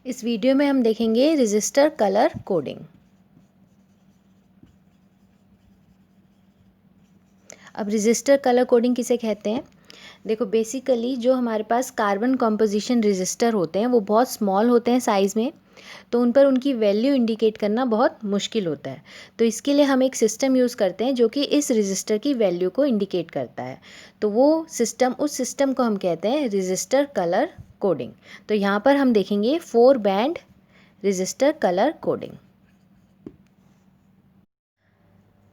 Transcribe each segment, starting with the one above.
इस वीडियो में हम देखेंगे रजिस्टर कलर कोडिंग। अब रजिस्टर कलर कोडिंग किसे कहते हैं? देखो, बेसिकली जो हमारे पास कार्बन कॉम्पोजिशन रजिस्टर होते हैं वो बहुत स्मॉल होते हैं साइज़ में, तो उन पर उनकी वैल्यू इंडिकेट करना बहुत मुश्किल होता है। तो इसके लिए हम एक सिस्टम यूज़ करते हैं जो कि इस रजिस्टर की वैल्यू को इंडिकेट करता है। तो वो सिस्टम, उस सिस्टम को हम कहते हैं रजिस्टर कलर कोडिंग। तो यहाँ पर हम देखेंगे 4 बैंड रजिस्टर कलर कोडिंग।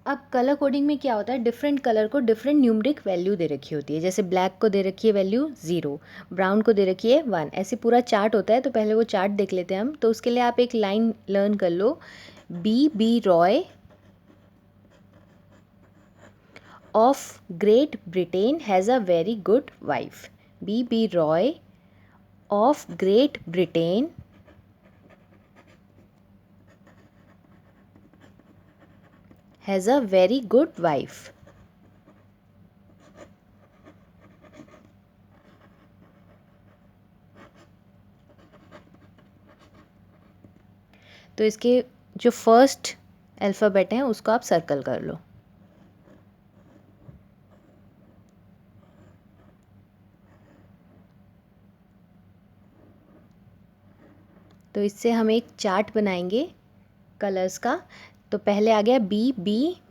अब कलर कोडिंग में क्या होता है, डिफरेंट कलर को डिफरेंट न्यूमरिक वैल्यू दे रखी होती है। जैसे ब्लैक को दे रखी है वैल्यू 0, ब्राउन को दे रखी है 1, ऐसे पूरा चार्ट होता है। तो पहले वो चार्ट देख लेते हैं हम। तो उसके लिए आप एक लाइन लर्न कर लो, B Roy of Great Britain has a very good wife. B Roy of Great Britain has a very good wife. तो इसके जो फर्स्ट अल्फ़ाबेट हैं उसको आप सर्कल कर लो। तो इससे हम एक चार्ट बनाएंगे कलर्स का। तो पहले आ गया बी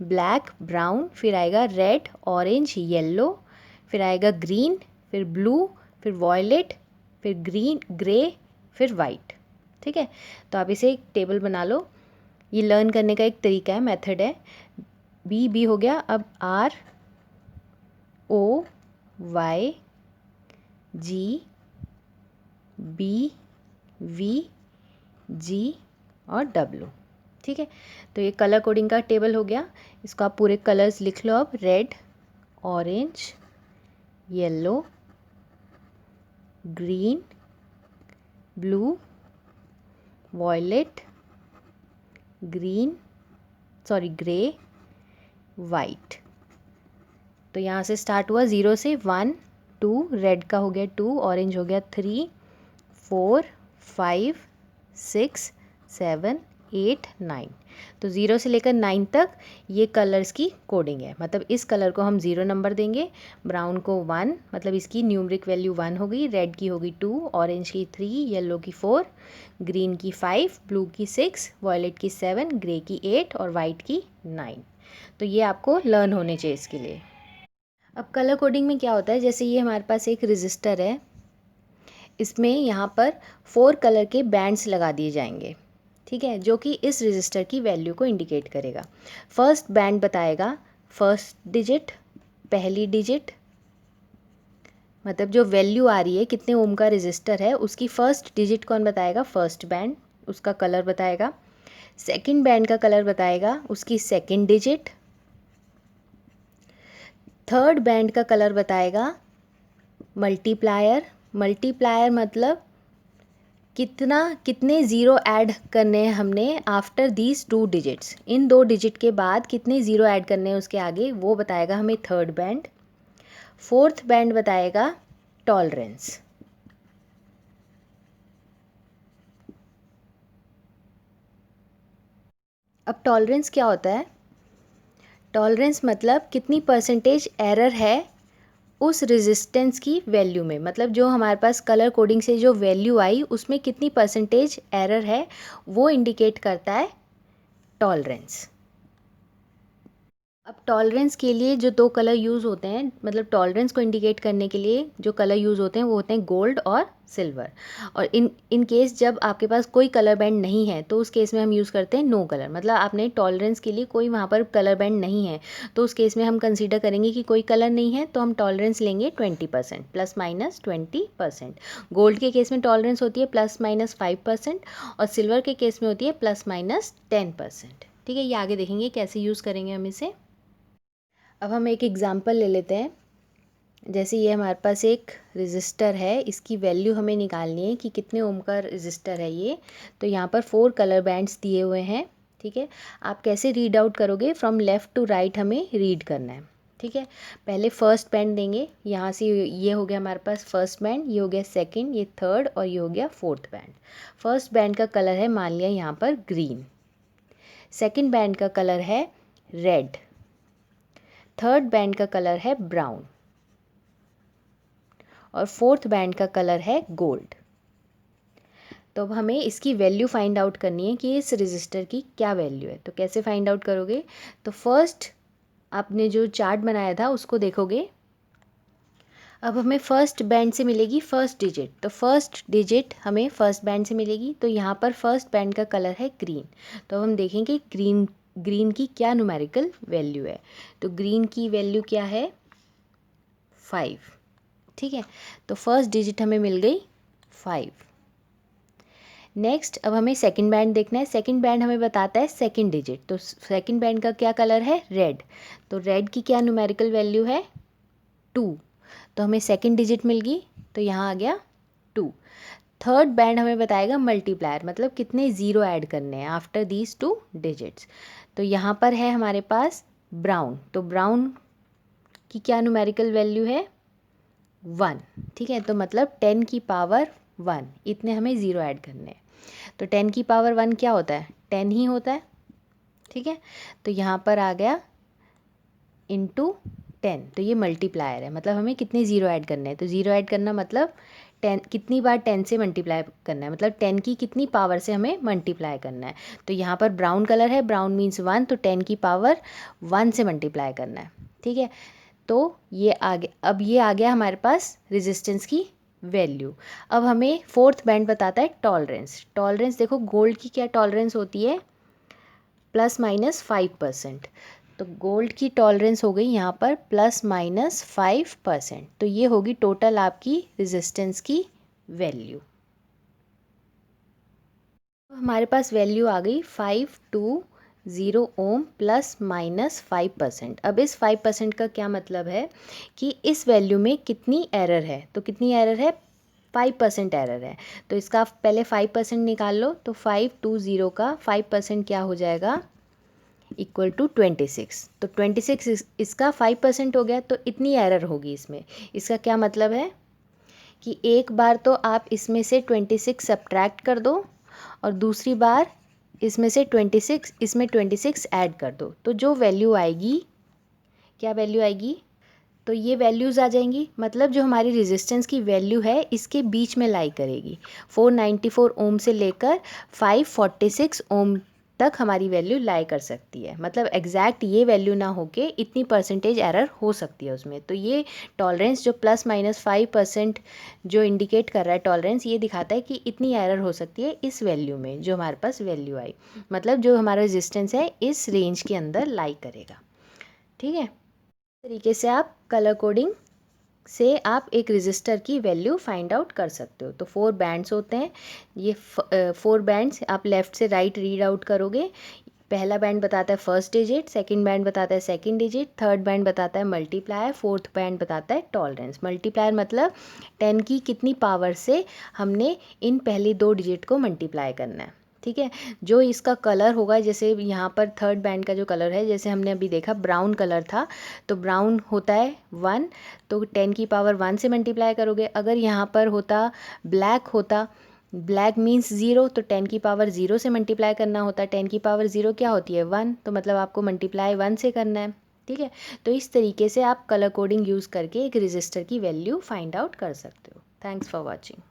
ब्लैक ब्राउन, फिर आएगा रेड ऑरेंज येलो, फिर आएगा ग्रीन, फिर ब्लू, फिर वॉयलेट, फिर ग्रीन ग्रे, फिर वाइट। ठीक है, तो आप इसे एक टेबल बना लो। ये लर्न करने का एक तरीका है, मेथड है। बी हो गया। अब R O Y G B V G और डब्लू। ठीक है, तो ये कलर कोडिंग का टेबल हो गया। इसको आप पूरे कलर्स लिख लो अब। Red orange yellow green blue violet grey white. तो यहाँ से स्टार्ट हुआ 0 से 1 2, रेड का हो गया 2, ऑरेंज हो गया 3 4 5 6 7 8 9। तो 0 से लेकर 9 तक ये कलर्स की कोडिंग है। मतलब इस कलर को हम 0 नंबर देंगे, ब्राउन को 1, मतलब इसकी न्यूमरिक वैल्यू 1 हो गई, रेड की होगी 2, ऑरेंज की 3, येलो की 4, ग्रीन की 5, ब्लू की 6, वॉयलेट की 7, ग्रे की 8 और वाइट की 9। तो ये आपको लर्न होने चाहिए इसके लिए। अब कलर कोडिंग में क्या होता है, जैसे ये हमारे पास एक रजिस्टर है, इसमें यहाँ पर 4 कलर के बैंड्स लगा दिए जाएंगे। ठीक है, जो कि इस रजिस्टर की वैल्यू को इंडिकेट करेगा। फर्स्ट बैंड बताएगा फर्स्ट डिजिट, पहली डिजिट, मतलब जो वैल्यू आ रही है कितने ओम का रजिस्टर है उसकी फर्स्ट डिजिट कौन बताएगा, फर्स्ट बैंड, उसका कलर बताएगा। सेकंड बैंड का कलर बताएगा उसकी सेकंड डिजिट। थर्ड बैंड का कलर बताएगा मल्टीप्लायर। मल्टीप्लायर मतलब कितने ज़ीरो ऐड करने हैं हमने after these 2 digits, in 2 digit के बाद कितने ज़ीरो ऐड करने हैं उसके आगे, वो बताएगा हमें थर्ड बैंड। फोर्थ बैंड बताएगा टॉलरेंस। अब टॉलरेंस क्या होता है? टॉलरेंस मतलब कितनी परसेंटेज एरर है उस रेजिस्टेंस की वैल्यू में, मतलब जो हमारे पास कलर कोडिंग से जो वैल्यू आई उसमें कितनी परसेंटेज एरर है, वो इंडिकेट करता है टॉलरेंस। अब टॉलरेंस के लिए जो 2 कलर यूज़ होते हैं, मतलब टॉलरेंस को इंडिकेट करने के लिए जो कलर यूज़ होते हैं वो होते हैं गोल्ड और सिल्वर। और इन केस जब आपके पास कोई कलर बैंड नहीं है तो उस केस में हम यूज़ करते हैं नो कलर। मतलब आपने टॉलरेंस के लिए कोई वहाँ पर कलर बैंड नहीं है तो उस केस में हम कंसीडर करेंगे कि कोई कलर नहीं है, तो हम टॉलरेंस लेंगे 20%, +-20%। गोल्ड के केस में टॉलरेंस होती है +-5% और सिल्वर के केस में होती है +-10%। ठीक है, ये आगे देखेंगे कैसे यूज़ करेंगे हम इसे। अब हम एक एग्ज़ाम्पल ले लेते हैं। जैसे ये हमारे पास एक रजिस्टर है, इसकी वैल्यू हमें निकालनी है कि कितने ओम का रजिस्टर है ये। तो यहाँ पर 4 कलर बैंड्स दिए हुए हैं। ठीक है, आप कैसे रीड आउट करोगे, फ्रॉम लेफ़्ट टू राइट हमें रीड करना है। ठीक है, पहले फर्स्ट बैंड देंगे, यहाँ से ये हो गया हमारे पास फर्स्ट बैंड, ये हो गया सेकंड, ये थर्ड और ये हो गया फोर्थ बैंड। फर्स्ट बैंड का कलर है मान लिया यहाँ पर ग्रीन, सेकंड बैंड का कलर है रेड, थर्ड बैंड का कलर है ब्राउन और फोर्थ बैंड का कलर है गोल्ड। तो अब हमें इसकी वैल्यू फाइंड आउट करनी है कि इस रजिस्टर की क्या वैल्यू है। तो कैसे फाइंड आउट करोगे, तो फर्स्ट आपने जो चार्ट बनाया था उसको देखोगे। अब हमें फर्स्ट बैंड से मिलेगी फर्स्ट डिजिट, तो फर्स्ट डिजिट हमें फर्स्ट बैंड से मिलेगी। तो यहाँ पर फर्स्ट बैंड का कलर है ग्रीन, तो हम देखेंगे ग्रीन की क्या न्यूमेरिकल वैल्यू है। तो ग्रीन की वैल्यू क्या है 5, ठीक है, तो फर्स्ट डिजिट हमें मिल गई 5। नेक्स्ट अब हमें सेकंड बैंड देखना है। सेकंड बैंड हमें बताता है सेकंड डिजिट, तो सेकंड बैंड का क्या कलर है रेड, तो रेड की क्या न्यूमेरिकल वैल्यू है 2, तो हमें सेकंड डिजिट मिल गई, तो यहाँ आ गया 2। थर्ड बैंड हमें बताएगा मल्टीप्लायर, मतलब कितने ज़ीरो ऐड करने हैं आफ्टर दीज 2 डिजिट्स। तो यहाँ पर है हमारे पास ब्राउन, तो ब्राउन की क्या न्यूमेरिकल वैल्यू है 1, ठीक है, तो मतलब 10 की पावर 1 इतने हमें ज़ीरो ऐड करने हैं। तो 10 की पावर 1 क्या होता है 10 ही होता है, ठीक है, तो यहाँ पर आ गया इंटू 10, तो ये मल्टीप्लायर है, मतलब हमें कितने ज़ीरो ऐड करने हैं। तो ज़ीरो ऐड करना मतलब 10 कितनी बार 10 से मल्टीप्लाई करना है, मतलब 10 की कितनी पावर से हमें मल्टीप्लाई करना है। तो यहाँ पर ब्राउन कलर है, ब्राउन मीन्स 1, तो 10 की पावर 1 से मल्टीप्लाई करना है, ठीक है। तो ये अब ये आ गया हमारे पास रेजिस्टेंस की वैल्यू। अब हमें फोर्थ बैंड बताता है टॉलरेंस। टॉलरेंस देखो गोल्ड की क्या टॉलरेंस होती है ±5%, तो गोल्ड की टॉलरेंस हो गई यहाँ पर ±5%, तो ये होगी टोटल आपकी रेजिस्टेंस की वैल्यू। हमारे पास वैल्यू आ गई 520 ओम ±5%। अब इस 5% का क्या मतलब है कि इस वैल्यू में कितनी एरर है, तो कितनी एरर है 5% एरर है। तो इसका पहले 5% निकाल लो, तो 520 का 5% क्या हो जाएगा इक्वल टू 26। तो 26 इसका 5% हो गया, तो इतनी एरर होगी इसमें। इसका क्या मतलब है कि एक बार तो आप इसमें से 26 सब्ट्रैक्ट कर दो और दूसरी बार इसमें से 26 इसमें 26 ऐड कर दो, तो जो वैल्यू आएगी क्या वैल्यू आएगी, तो ये वैल्यूज़ आ जाएंगी, मतलब जो हमारी रेजिस्टेंस की वैल्यू है इसके बीच में लाई करेगी। 494 ओम से लेकर 546 ओम तक हमारी वैल्यू लाई कर सकती है, मतलब एग्जैक्ट ये वैल्यू ना होके इतनी परसेंटेज एरर हो सकती है उसमें। तो ये टॉलरेंस जो ±5% जो इंडिकेट कर रहा है टॉलरेंस, ये दिखाता है कि इतनी एरर हो सकती है इस वैल्यू में जो हमारे पास वैल्यू आई, मतलब जो हमारा रेजिस्टेंस है इस रेंज के अंदर लाई करेगा, ठीक है। तरीके से आप कलर कोडिंग से आप एक रजिस्टर की वैल्यू फाइंड आउट कर सकते हो। तो 4 बैंड्स होते हैं, ये 4 बैंड्स आप लेफ़्ट से राइट रीड आउट करोगे। पहला बैंड बताता है फर्स्ट डिजिट, सेकंड बैंड बताता है सेकंड डिजिट, थर्ड बैंड बताता है मल्टीप्लायर, फोर्थ बैंड बताता है टॉलरेंस। मल्टीप्लायर मतलब 10 की कितनी पावर से हमने इन पहली 2 डिजिट को मल्टीप्लाई करना है, ठीक है। जो इसका कलर होगा, जैसे यहाँ पर थर्ड बैंड का जो कलर है, जैसे हमने अभी देखा ब्राउन कलर था, तो ब्राउन होता है 1, तो 10 की पावर 1 से मल्टीप्लाई करोगे। अगर यहाँ पर होता ब्लैक होता, ब्लैक मीन्स 0, तो 10 की पावर 0 से मल्टीप्लाई करना होता है। 10 की पावर 0 क्या होती है 1, तो मतलब आपको मल्टीप्लाई 1 से करना है, ठीक है। तो इस तरीके से आप कलर कोडिंग यूज़ करके एक रजिस्टर की वैल्यू फाइंड आउट कर सकते हो। Thanks for watching.